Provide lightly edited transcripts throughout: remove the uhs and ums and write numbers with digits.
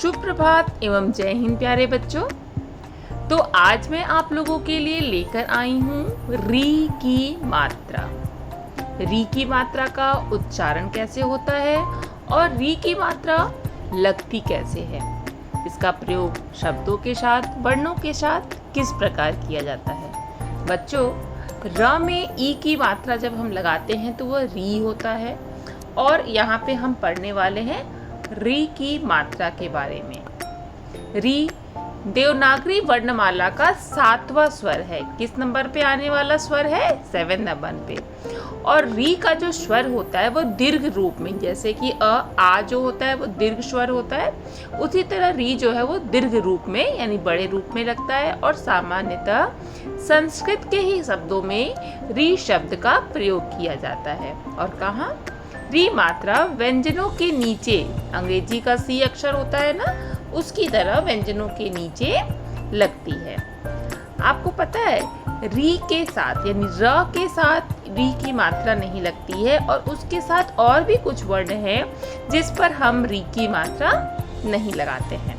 शुभ प्रभात एवं जय हिंद प्यारे बच्चों। तो आज मैं आप लोगों के लिए लेकर आई हूँ री की मात्रा। री की मात्रा का उच्चारण कैसे होता है और री की मात्रा लगती कैसे है, इसका प्रयोग शब्दों के साथ, वर्णों के साथ किस प्रकार किया जाता है। बच्चों, र में ई की मात्रा जब हम लगाते हैं तो वह री होता है और यहाँ पे हम पढ़ने वाले हैं री की मात्रा के बारे में। री देवनागरी वर्णमाला का 7वां स्वर है। किस नंबर पे आने वाला स्वर है? 7 नंबर पे। और री का जो स्वर होता है वो दीर्घ रूप में, जैसे कि आ जो होता है वो दीर्घ स्वर होता है, उसी तरह री जो है वो दीर्घ रूप में यानी बड़े रूप में लगता है। और सामान्यतः संस्कृत के ही शब्दों में री शब्द का प्रयोग किया जाता है। और कहाँ? री मात्रा व्यंजनों के नीचे, अंग्रेजी का सी अक्षर होता है ना, उसकी तरह व्यंजनों के नीचे लगती है। आपको पता है री के साथ यानी र के साथ री की मात्रा नहीं लगती है और उसके साथ और भी कुछ वर्ण है जिस पर हम री की मात्रा नहीं लगाते हैं।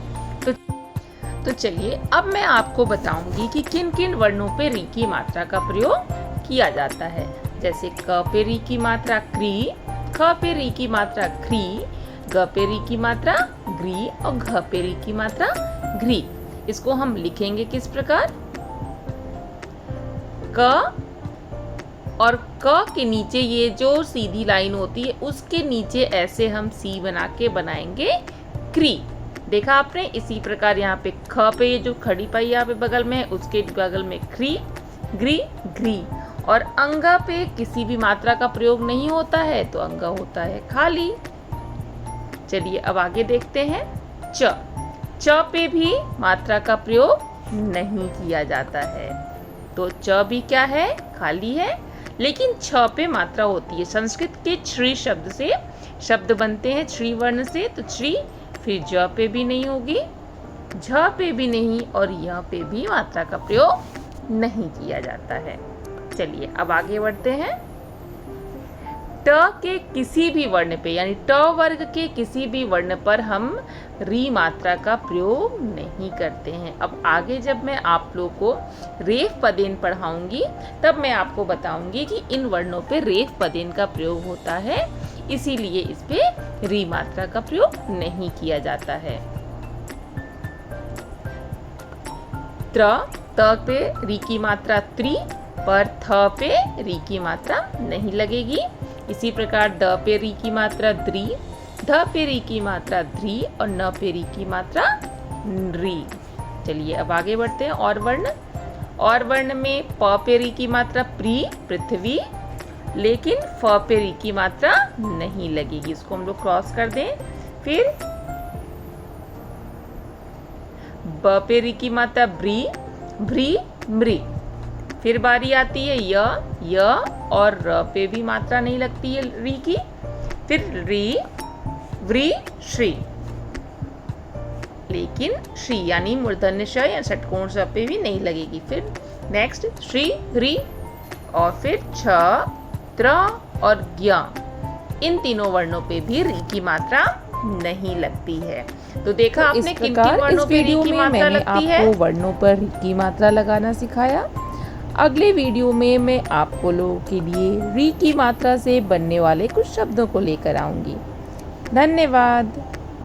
तो चलिए अब मैं आपको बताऊंगी कि किन किन वर्णों पे री की मात्रा का प्रयोग किया जाता है। जैसे क पे री की मात्रा क्री, ख पे री की मात्रा क्री, ग पे री की मात्रा ग्री और घ पे री की मात्रा घ्री। इसको हम लिखेंगे किस प्रकार? क और क के नीचे ये जो सीधी लाइन होती है उसके नीचे ऐसे हम सी बना के बनाएंगे क्री। देखा आपने? इसी प्रकार यहाँ पे ख पे ये जो खड़ी पाई यहाँ पे बगल में है उसके बगल में क्री, ग्री, घ्री। और अंगा पे किसी भी मात्रा का प्रयोग नहीं होता है तो अंगा होता है खाली। चलिए अब आगे देखते हैं च। च पे भी मात्रा का प्रयोग नहीं किया जाता है, तो च भी क्या है? खाली है। लेकिन छ पे मात्रा होती है। संस्कृत के श्री शब्द से शब्द बनते हैं, श्री वर्ण से, तो श्री। फिर ज पे भी नहीं होगी, झ पे भी नहीं और य पे भी मात्रा का प्रयोग नहीं किया जाता है। चलिए अब आगे बढ़ते हैं। ट के किसी भी वर्ण पे यानी ट वर्ग के किसी भी वर्ण पर हम री मात्रा का प्रयोग नहीं करते हैं। अब आगे जब मैं आप लोग को रेफ पदेन पढ़ाऊंगी तब मैं आपको बताऊंगी कि इन वर्णों पे रेफ पदेन का प्रयोग होता है, इसीलिए इस पे री मात्रा का प्रयोग नहीं किया जाता है। त पे री की मात्रा त्रि, पर थ पे री की मात्रा नहीं लगेगी। इसी प्रकार द पे री की मात्रा द्री, ध पे री की मात्रा ध्री और न पे री की मात्रा री। चलिए अब आगे बढ़ते हैं। और वर्ण में प पे री की मात्रा प्री, पृथ्वी, लेकिन फ पे री की मात्रा नहीं लगेगी। इसको हम लोग क्रॉस कर दें। फिर ब पे री की मात्रा ब्री, भ्री, मृ। फिर बारी आती है य और र पे भी मात्रा नहीं लगती है री की। फिर री, व्री, श्री, लेकिन श्री यानी मूर्धन्य श या षटकोण श पे भी नहीं लगेगी। फिर नेक्स्ट श्री, ह्री और फिर छ, त्र और ज्ञ, इन तीनों वर्णों पे भी री की मात्रा नहीं लगती है। तो देखा आपने किन किन वर्णों पे री की मात्रा लगती है। आपको वर्णों पर री की मात्रा लगाना सिखाया। अगले वीडियो में मैं आपको लोगों के लिए री की मात्रा से बनने वाले कुछ शब्दों को लेकर आऊंगी। धन्यवाद।